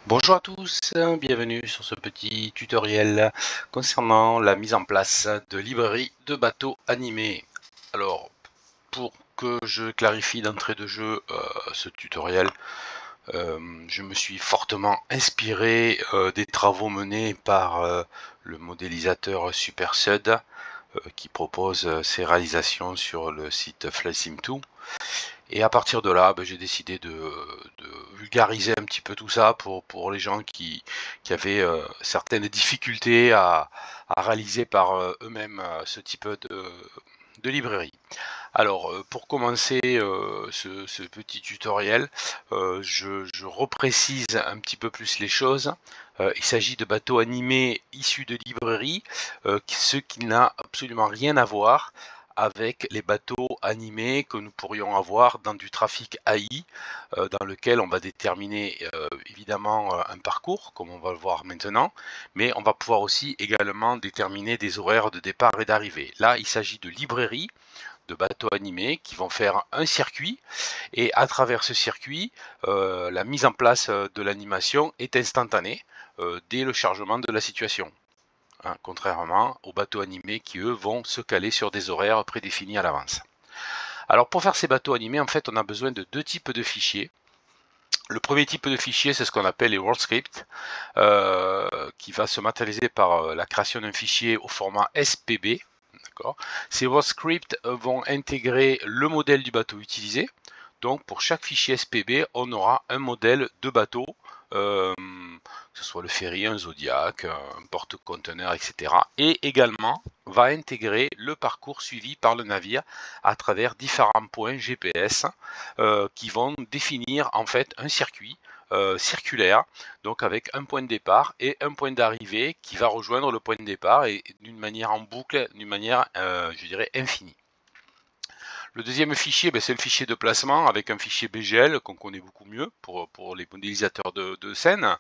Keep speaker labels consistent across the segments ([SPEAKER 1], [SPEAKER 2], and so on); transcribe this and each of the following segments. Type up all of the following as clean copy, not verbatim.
[SPEAKER 1] Bonjour à tous, bienvenue sur ce petit tutoriel concernant la mise en place de librairies de bateaux animés. Alors, pour que je clarifie d'entrée de jeu ce tutoriel, je me suis fortement inspiré des travaux menés par le modélisateur SuperSUD qui propose ses réalisations sur le site FlightSim2. Et à partir de là, j'ai décidé de vulgariser un petit peu tout ça pour les gens qui avaient certaines difficultés à réaliser par eux-mêmes ce type de librairie. Alors, pour commencer ce petit tutoriel, je reprécise un petit peu plus les choses. Il s'agit de bateaux animés issus de librairies, ce qui n'a absolument rien à voir avec les bateaux animés que nous pourrions avoir dans du trafic AI, dans lequel on va déterminer évidemment un parcours, comme on va le voir maintenant, mais on va pouvoir aussi également déterminer des horaires de départ et d'arrivée. Là, il s'agit de librairies, de bateaux animés qui vont faire un circuit, et à travers ce circuit, la mise en place de l'animation est instantanée dès le chargement de la situation. Hein, contrairement aux bateaux animés qui, eux, vont se caler sur des horaires prédéfinis à l'avance. Alors pour faire ces bateaux animés, en fait, on a besoin de deux types de fichiers. Le premier type de fichier, c'est ce qu'on appelle les WorldScripts, qui va se matérialiser par la création d'un fichier au format SPB. Ces WorldScripts vont intégrer le modèle du bateau utilisé. Donc pour chaque fichier SPB, on aura un modèle de bateau, que ce soit le ferry, un Zodiac, un porte-conteneur, etc. Et également va intégrer le parcours suivi par le navire à travers différents points GPS qui vont définir en fait un circuit circulaire, donc avec un point de départ et un point d'arrivée qui va rejoindre le point de départ et d'une manière en boucle, d'une manière, je dirais, infinie. Le deuxième fichier, c'est le fichier de placement avec un fichier BGL qu'on connaît beaucoup mieux pour les modélisateurs de scène.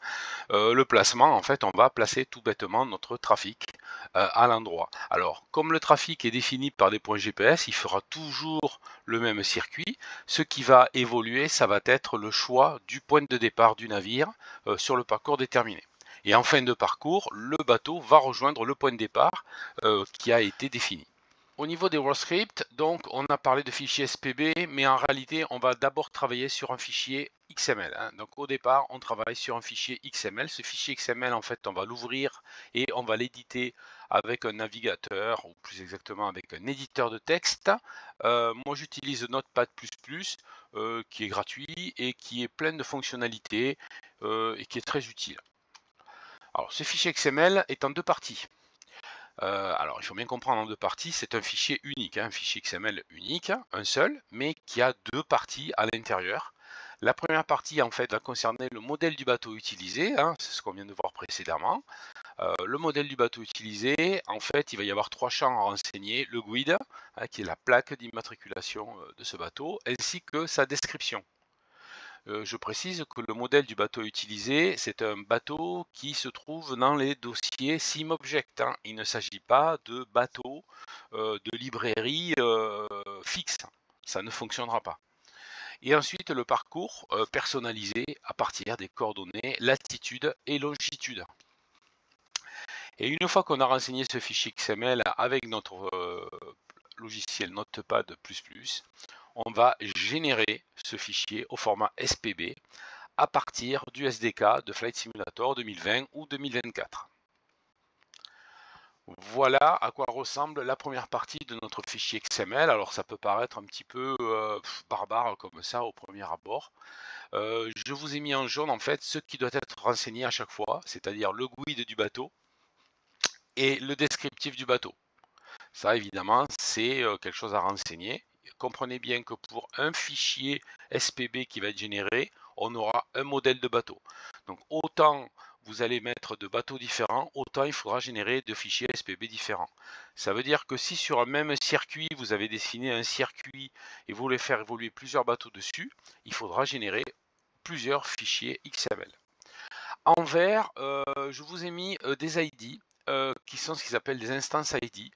[SPEAKER 1] Le placement, en fait, on va placer tout bêtement notre trafic à l'endroit. Alors, comme le trafic est défini par des points GPS, il fera toujours le même circuit. Ce qui va évoluer, ça va être le choix du point de départ du navire sur le parcours déterminé. Et en fin de parcours, le bateau va rejoindre le point de départ qui a été défini. Au niveau des WorldScripts, donc on a parlé de fichiers SPB, mais en réalité on va d'abord travailler sur un fichier XML. Hein. Donc au départ on travaille sur un fichier XML. Ce fichier XML, en fait, on va l'ouvrir et on va l'éditer avec un navigateur, ou plus exactement avec un éditeur de texte. Moi j'utilise Notepad++, qui est gratuit et qui est plein de fonctionnalités et qui est très utile. Alors ce fichier XML est en deux parties. Alors, il faut bien comprendre en deux parties, c'est un fichier unique, hein, un fichier XML unique, un seul, mais qui a deux parties à l'intérieur. La première partie, en fait, va concerner le modèle du bateau utilisé, hein, c'est ce qu'on vient de voir précédemment. Le modèle du bateau utilisé, en fait, il va y avoir trois champs à renseigner, le GUID, hein, qui est la plaque d'immatriculation de ce bateau, ainsi que sa description. Je précise que le modèle du bateau utilisé, c'est un bateau qui se trouve dans les dossiers SimObject. Hein. Il ne s'agit pas de bateau de librairie fixe. Ça ne fonctionnera pas. Et ensuite, le parcours personnalisé à partir des coordonnées latitude et longitude. Et une fois qu'on a renseigné ce fichier XML avec notre logiciel Notepad++, on va générer ce fichier au format SPB à partir du SDK de Flight Simulator 2020 ou 2024. Voilà à quoi ressemble la première partie de notre fichier XML. Alors ça peut paraître un petit peu barbare comme ça au premier abord. Je vous ai mis en jaune en fait ce qui doit être renseigné à chaque fois, c'est-à-dire le guide du bateau et le descriptif du bateau. Ça évidemment c'est quelque chose à renseigner. Comprenez bien que pour un fichier SPB qui va être généré, on aura un modèle de bateau. Donc autant vous allez mettre de bateaux différents, autant il faudra générer de fichiers SPB différents. Ça veut dire que si sur un même circuit, vous avez dessiné un circuit et vous voulez faire évoluer plusieurs bateaux dessus, il faudra générer plusieurs fichiers XML. En vert, je vous ai mis des ID qui sont ce qu'ils appellent des instances ID.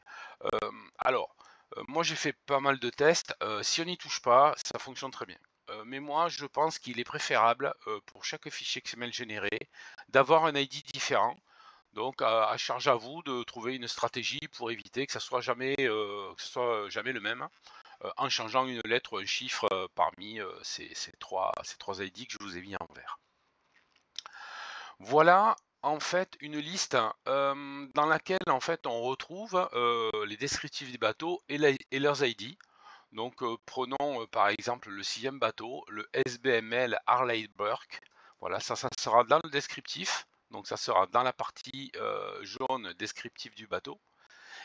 [SPEAKER 1] Alors, moi j'ai fait pas mal de tests, si on n'y touche pas, ça fonctionne très bien. mais moi je pense qu'il est préférable pour chaque fichier XML généré d'avoir un ID différent. Donc à charge à vous de trouver une stratégie pour éviter que ce soit jamais le même en changeant une lettre ou un chiffre parmi ces trois ID que je vous ai mis en vert. Voilà en fait une liste dans laquelle en fait on retrouve les descriptifs des bateaux et leurs ID. Donc prenons par exemple le 6e bateau, le SBML Harley Burke. Voilà, ça sera dans le descriptif. Donc ça sera dans la partie jaune descriptif du bateau.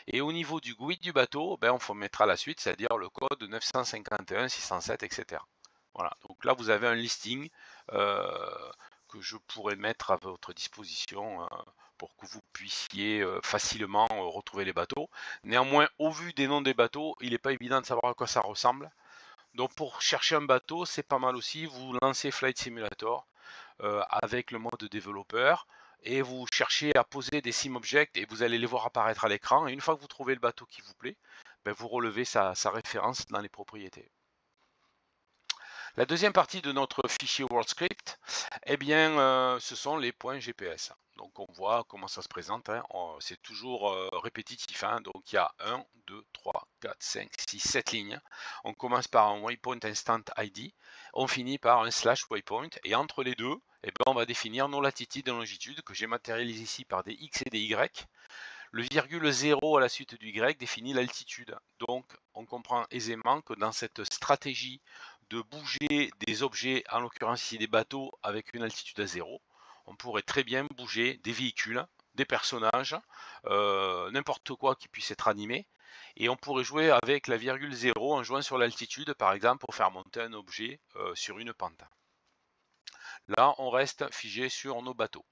[SPEAKER 1] Et au niveau du GUID du bateau, ben, on mettra la suite, c'est-à-dire le code 951, 607, etc. Voilà, donc là vous avez un listing que je pourrais mettre à votre disposition pour que vous puissiez facilement retrouver les bateaux. Néanmoins, au vu des noms des bateaux, il n'est pas évident de savoir à quoi ça ressemble. Donc pour chercher un bateau, c'est pas mal aussi, vous lancez Flight Simulator avec le mode développeur et vous cherchez à poser des SimObjects et vous allez les voir apparaître à l'écran. Et une fois que vous trouvez le bateau qui vous plaît, ben vous relevez sa référence dans les propriétés. La deuxième partie de notre fichier WorldScript, eh bien, ce sont les points GPS. Donc on voit comment ça se présente, hein. C'est toujours répétitif, hein. Donc il y a 1, 2, 3, 4, 5, 6, 7 lignes. On commence par un waypoint instant ID, on finit par un slash waypoint, et entre les deux, eh ben, on va définir nos latitudes et longitudes que j'ai matérialisées ici par des X et des Y. Le virgule 0 à la suite du Y définit l'altitude. Donc on comprend aisément que dans cette stratégie de bouger des objets, en l'occurrence ici des bateaux, avec une altitude à 0, on pourrait très bien bouger des véhicules, des personnages, n'importe quoi qui puisse être animé. Et on pourrait jouer avec la virgule 0 en jouant sur l'altitude, par exemple, pour faire monter un objet sur une pente. Là, on reste figé sur nos bateaux.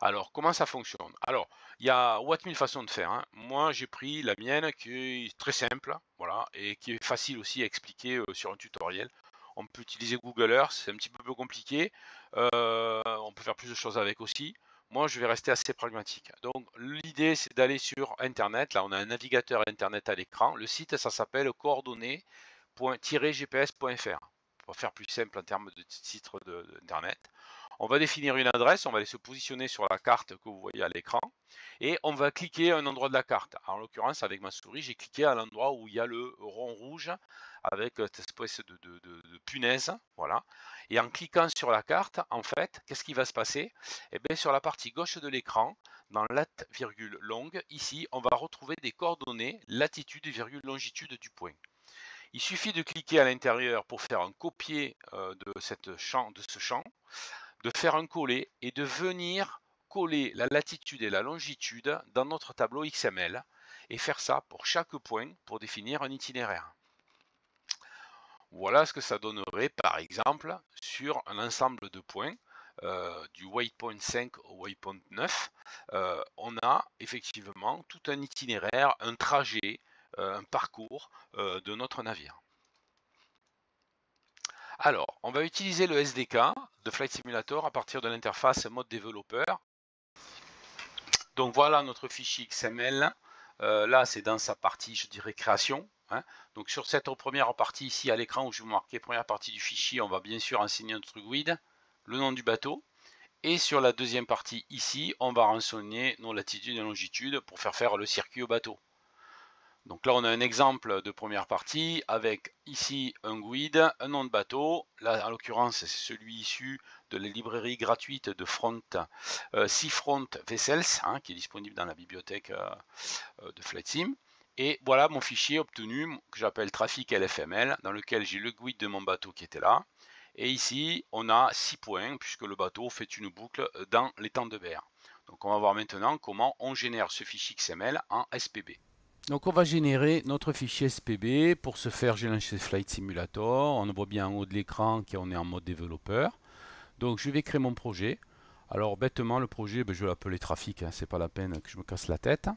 [SPEAKER 1] Alors, comment ça fonctionne? Alors, il y a mille façons de faire, hein. Moi, j'ai pris la mienne qui est très simple, voilà, et qui est facile aussi à expliquer sur un tutoriel. On peut utiliser Google Earth, c'est un petit peu plus compliqué. On peut faire plus de choses avec aussi. Moi, je vais rester assez pragmatique. Donc, l'idée, c'est d'aller sur Internet. Là, on a un navigateur Internet à l'écran. Le site, ça s'appelle coordonnées.gps.fr. Pour faire plus simple en termes de titre d'Internet. On va définir une adresse, on va aller se positionner sur la carte que vous voyez à l'écran et on va cliquer à un endroit de la carte. En l'occurrence, avec ma souris, j'ai cliqué à l'endroit où il y a le rond rouge avec cette espèce de punaise. Voilà. Et en cliquant sur la carte, en fait, qu'est-ce qui va se passer? Eh bien, sur la partie gauche de l'écran, dans lat, virgule, longue, ici, on va retrouver des coordonnées, latitude, virgule, longitude du point. Il suffit de cliquer à l'intérieur pour faire un copier de ce champ, de faire un coller et de venir coller la latitude et la longitude dans notre tableau XML et faire ça pour chaque point pour définir un itinéraire. Voilà ce que ça donnerait par exemple sur un ensemble de points du waypoint 5 au waypoint 9. On a effectivement tout un itinéraire, un trajet, un parcours de notre navire. Alors, on va utiliser le SDK de Flight Simulator à partir de l'interface mode développeur. Donc voilà notre fichier XML. Là, c'est dans sa partie, je dirais, création, hein. Donc sur cette première partie ici à l'écran où je vous marquais première partie du fichier, on va bien sûr enseigner notre GUID, le nom du bateau. Et sur la deuxième partie ici, on va renseigner nos latitudes et longitudes pour faire le circuit au bateau. Donc là, on a un exemple de première partie avec ici un GUID, un nom de bateau. Là, en l'occurrence, c'est celui issu de la librairie gratuite de Front, Seafront Vessels, hein, qui est disponible dans la bibliothèque de FlightSim. Et voilà mon fichier obtenu que j'appelle trafic LFML, dans lequel j'ai le GUID de mon bateau qui était là. Et ici, on a 6 points, puisque le bateau fait une boucle dans l'étang de Berre. Donc on va voir maintenant comment on génère ce fichier XML en SPB. Donc on va générer notre fichier SPB. Pour ce faire, j'ai lancé Flight Simulator. On voit bien en haut de l'écran qu'on est en mode développeur. Donc je vais créer mon projet. Alors bêtement, le projet, je vais l'appeler trafic, hein, c'est pas la peine que je me casse la tête.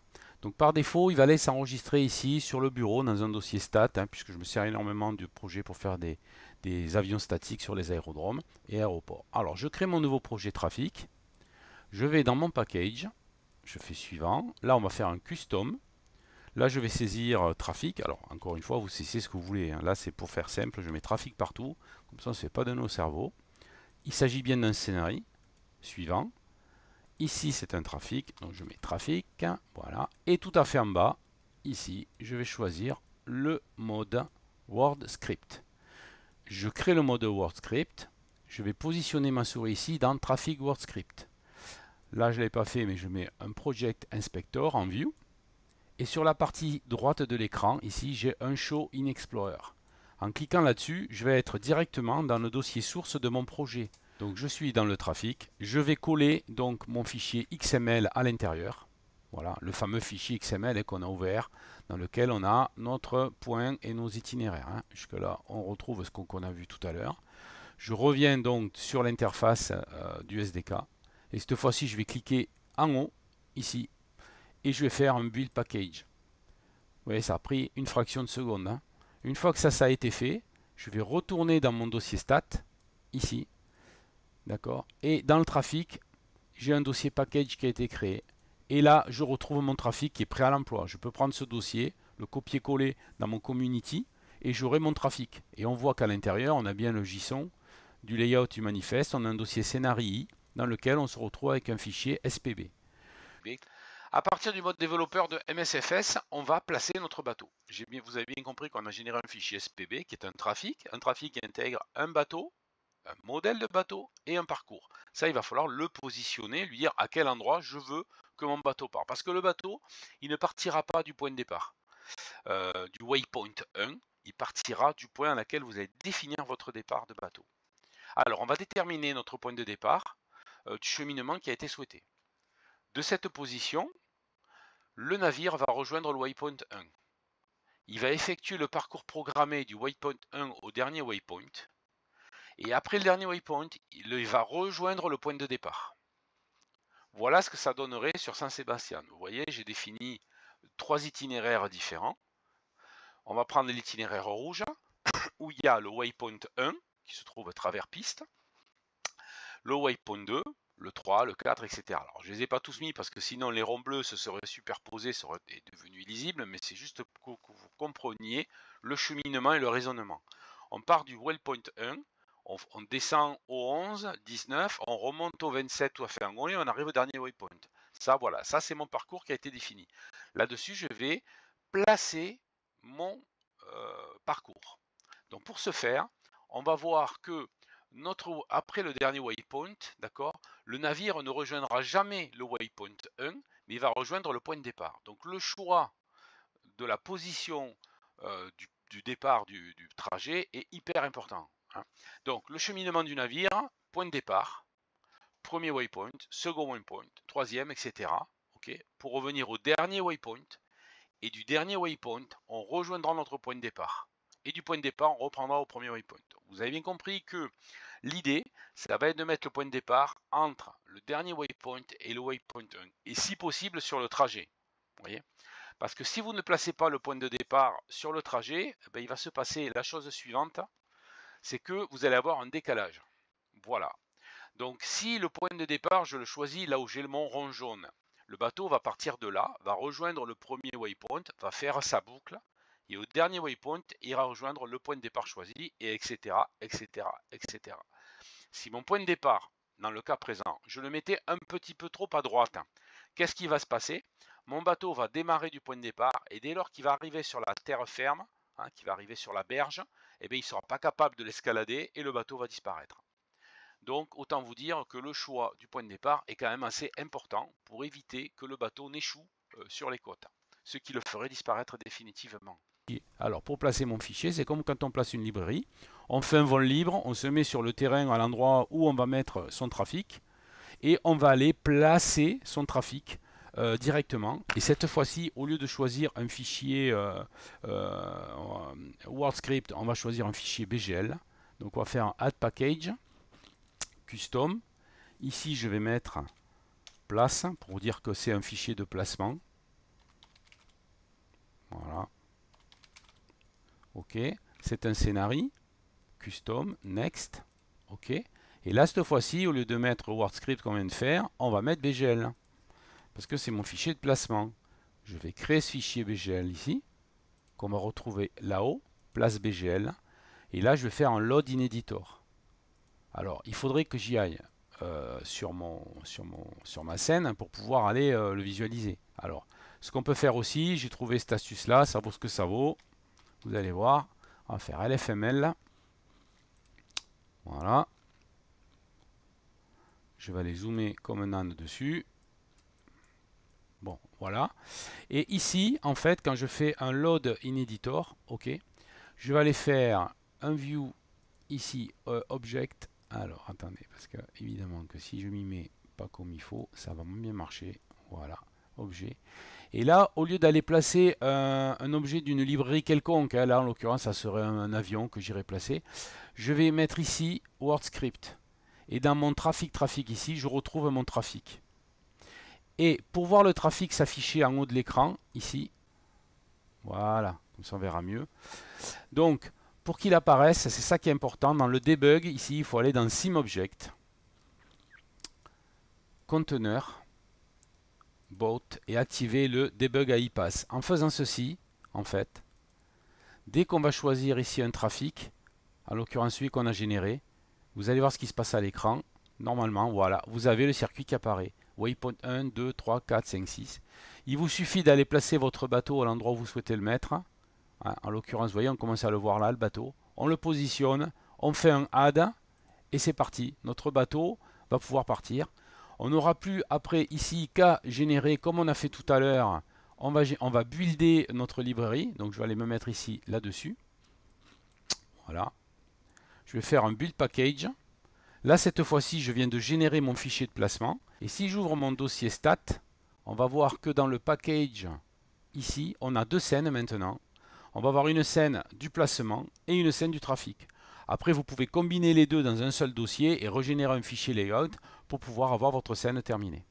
[SPEAKER 1] Donc par défaut, il va aller s'enregistrer ici sur le bureau dans un dossier stat, hein, puisque je me sers énormément du projet pour faire des avions statiques sur les aérodromes et aéroports. Alors je crée mon nouveau projet trafic. Je vais dans mon package, je fais suivant. Là on va faire un custom.
[SPEAKER 2] Là, je vais saisir trafic. Alors, encore une fois, vous saisissez ce que vous voulez, hein. Là, c'est pour faire simple. Je mets trafic partout. Comme ça, on ne se fait pas de nos cerveaux. Il s'agit bien d'un scénario suivant. Ici, c'est un trafic. Donc, je mets trafic. Voilà. Et tout à fait en bas, ici, je vais choisir le mode Word Script. Je crée le mode Word Script. Je vais positionner ma souris ici dans Traffic Word Script. Là, je ne l'ai pas fait, mais je mets un Project Inspector en View. Et sur la partie droite de l'écran, ici, j'ai un Show in Explorer. En cliquant là-dessus, je vais être directement dans le dossier source de mon projet. Donc, je suis dans le trafic. Je vais coller donc mon fichier XML à l'intérieur. Voilà, le fameux fichier XML qu'on a ouvert, dans lequel on a notre point et nos itinéraires, hein. Jusque-là, on retrouve ce qu'on a vu tout à l'heure. Je reviens donc sur l'interface du SDK. Et cette fois-ci, je vais cliquer en haut, ici, et je vais faire un build package. Vous voyez, ça a pris une fraction de seconde, hein. Une fois que ça a été fait, je vais retourner dans mon dossier stat, ici, d'accord. Et dans le trafic, j'ai un dossier package qui a été créé. Et là, je retrouve mon trafic qui est prêt à l'emploi. Je peux prendre ce dossier, le copier-coller dans mon community, et j'aurai mon trafic. Et on voit qu'à l'intérieur, on a bien le JSON du layout du manifeste. On a un dossier scénarii dans lequel on se retrouve avec un fichier SPB.
[SPEAKER 1] À partir du mode développeur de MSFS, on va placer notre bateau. Vous avez bien compris qu'on a généré un fichier SPB qui est un trafic qui intègre un bateau, un modèle de bateau et un parcours. Ça, il va falloir le positionner, lui dire à quel endroit je veux que mon bateau parte. Parce que le bateau, il ne partira pas du point de départ, du waypoint 1, il partira du point à laquelle vous allez définir votre départ de bateau. Alors, on va déterminer notre point de départ du cheminement qui a été souhaité. De cette position, le navire va rejoindre le waypoint 1. Il va effectuer le parcours programmé du waypoint 1 au dernier waypoint. Et après le dernier waypoint, il va rejoindre le point de départ. Voilà ce que ça donnerait sur Saint-Sébastien. Vous voyez, j'ai défini 3 itinéraires différents. On va prendre l'itinéraire rouge, où il y a le waypoint 1, qui se trouve à travers piste, le waypoint 2, le 3, le 4, etc. Alors, je ne les ai pas tous mis parce que sinon les ronds bleus se seraient superposés, ça aurait devenu illisible, mais c'est juste pour que vous compreniez le cheminement et le raisonnement. On part du waypoint 1, on descend au 11, 19, on remonte au 27 ou à Fergon et on arrive au dernier waypoint. Ça, voilà, ça c'est mon parcours qui a été défini. Là-dessus, je vais placer mon parcours. Donc pour ce faire, on va voir que après le dernier waypoint, d'accord, le navire ne rejoindra jamais le waypoint 1, mais il va rejoindre le point de départ. Donc le choix de la position du départ du trajet est hyper important, hein. Donc le cheminement du navire, point de départ, premier waypoint, second waypoint, troisième, etc. Okay, pour revenir au dernier waypoint, et du dernier waypoint, on rejoindra notre point de départ. Et du point de départ, on reprendra au premier waypoint. Vous avez bien compris que l'idée, ça va être de mettre le point de départ entre le dernier waypoint et le waypoint 1. Et si possible, sur le trajet. Vous voyez ? Parce que si vous ne placez pas le point de départ sur le trajet, ben, il va se passer la chose suivante, c'est que vous allez avoir un décalage. Voilà. Donc si le point de départ, je le choisis là où j'ai mon rond jaune, le bateau va partir de là, va rejoindre le premier waypoint, va faire sa boucle, et au dernier waypoint, il ira rejoindre le point de départ choisi, et etc., etc., etc. Si mon point de départ, dans le cas présent, je le mettais un petit peu trop à droite, qu'est-ce qui va se passer? Mon bateau va démarrer du point de départ, et dès lors qu'il va arriver sur la terre ferme, qu'il va arriver sur la berge, eh bien, il ne sera pas capable de l'escalader, et le bateau va disparaître. Donc autant vous dire que le choix du point de départ est quand même assez important pour éviter que le bateau n'échoue sur les côtes, ce qui le ferait disparaître définitivement.
[SPEAKER 2] Alors pour placer mon fichier, c'est comme quand on place une librairie. On fait un vol libre, on se met sur le terrain à l'endroit où on va mettre son trafic et on va aller placer son trafic directement. Et cette fois-ci, au lieu de choisir un fichier WordScript, on va choisir un fichier BGL. Donc on va faire un Add Package, Custom. Ici, je vais mettre place pour dire que c'est un fichier de placement. Voilà. OK. C'est un scénario. Custom. Next. OK. Et là, cette fois-ci, au lieu de mettre WordScript qu'on vient de faire, on va mettre BGL. Parce que c'est mon fichier de placement. Je vais créer ce fichier BGL ici, qu'on va retrouver là-haut, place BGL. Et là, je vais faire un load in editor. Alors, il faudrait que j'y aille sur ma scène pour pouvoir aller le visualiser. Alors, ce qu'on peut faire aussi, j'ai trouvé cette astuce-là, ça vaut ce que ça vaut. Vous allez voir, on va faire LFML. Voilà. Je vais aller zoomer comme un âne dessus. Bon, voilà. Et ici, en fait, quand je fais un load in editor, ok, je vais aller faire un view ici, object. Alors, attendez, parce que évidemment que si je m'y mets pas comme il faut, ça va moins bien marcher. Voilà, objet. Et là, au lieu d'aller placer un objet d'une librairie quelconque, hein, là en l'occurrence, ça serait un avion que j'irais placer, je vais mettre ici WordScript. Et dans mon trafic ici, je retrouve mon trafic. Et pour voir le trafic s'afficher en haut de l'écran, ici, voilà, comme ça on verra mieux. Donc, pour qu'il apparaisse, c'est ça qui est important. Dans le debug, ici, il faut aller dans SimObject, Container, Boat, et activer le Debug AIPath. En faisant ceci, en fait, dès qu'on va choisir ici un trafic, en l'occurrence celui qu'on a généré, vous allez voir ce qui se passe à l'écran. Normalement, voilà, vous avez le circuit qui apparaît. Waypoint 1, 2, 3, 4, 5, 6. Il vous suffit d'aller placer votre bateau à l'endroit où vous souhaitez le mettre. En l'occurrence, vous voyez, on commence à le voir là, le bateau. On le positionne, on fait un add, et c'est parti. Notre bateau va pouvoir partir. On n'aura plus après ici qu'à générer, comme on a fait tout à l'heure, on va builder notre librairie. Donc je vais aller me mettre ici, là-dessus. Voilà. Je vais faire un build package. Là, cette fois-ci, je viens de générer mon fichier de placement. Et si j'ouvre mon dossier stat, on va voir que dans le package, ici, on a deux scènes maintenant. On va avoir une scène du placement et une scène du trafic. Après, vous pouvez combiner les deux dans un seul dossier et régénérer un fichier layout pour pouvoir avoir votre scène terminée.